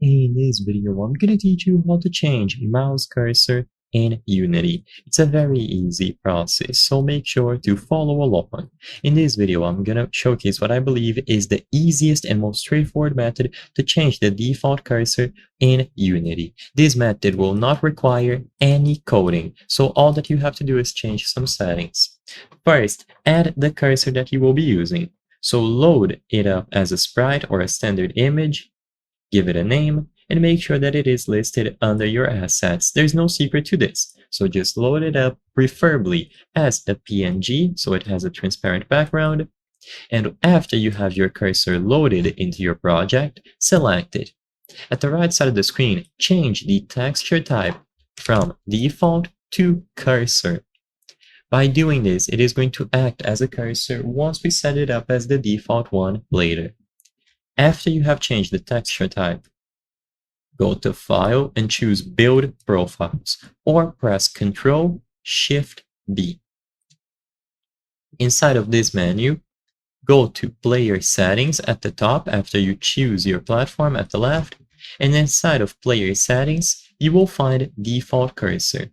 In this video, I'm going to teach you how to change mouse cursor in Unity. It's a very easy process, so make sure to follow along. In this video, I'm going to showcase what I believe is the easiest and most straightforward method to change the default cursor in Unity. This method will not require any coding, so all that you have to do is change some settings. First, add the cursor that you will be using. So load it up as a sprite or a standard image. Give it a name, and make sure that it is listed under your assets. There's no secret to this, so just load it up, preferably as a PNG, so it has a transparent background. And after you have your cursor loaded into your project, select it. At the right side of the screen, change the texture type from default to cursor. By doing this, it is going to act as a cursor once we set it up as the default one later. After you have changed the texture type, go to File and choose Build Profiles, or press Ctrl-Shift-B. Inside of this menu, go to Player Settings at the top after you choose your platform at the left, and inside of Player Settings, you will find Default Cursor.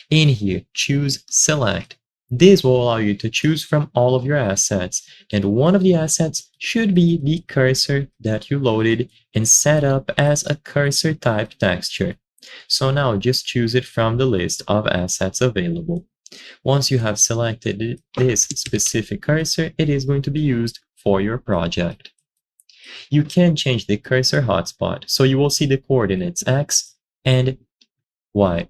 In here, choose Select. This will allow you to choose from all of your assets, and one of the assets should be the cursor that you loaded and set up as a cursor type texture. So now just choose it from the list of assets available. Once you have selected this specific cursor, it is going to be used for your project. You can change the cursor hotspot, so you will see the coordinates X and Y.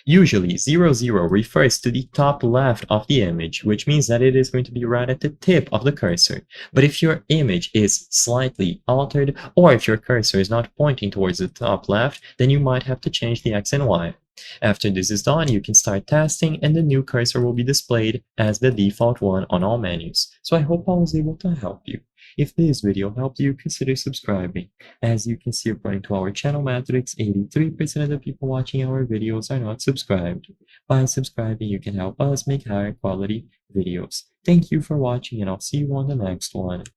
Usually, 0, 0 refers to the top left of the image, which means that it is going to be right at the tip of the cursor. But if your image is slightly altered, or if your cursor is not pointing towards the top left, then you might have to change the X and Y. After this is done, you can start testing, and the new cursor will be displayed as the default one on all menus. So I hope I was able to help you. If this video helped you, consider subscribing. As you can see, according to our channel metrics, 83% of the people watching our videos are not subscribed. By subscribing, you can help us make higher quality videos. Thank you for watching, and I'll see you on the next one.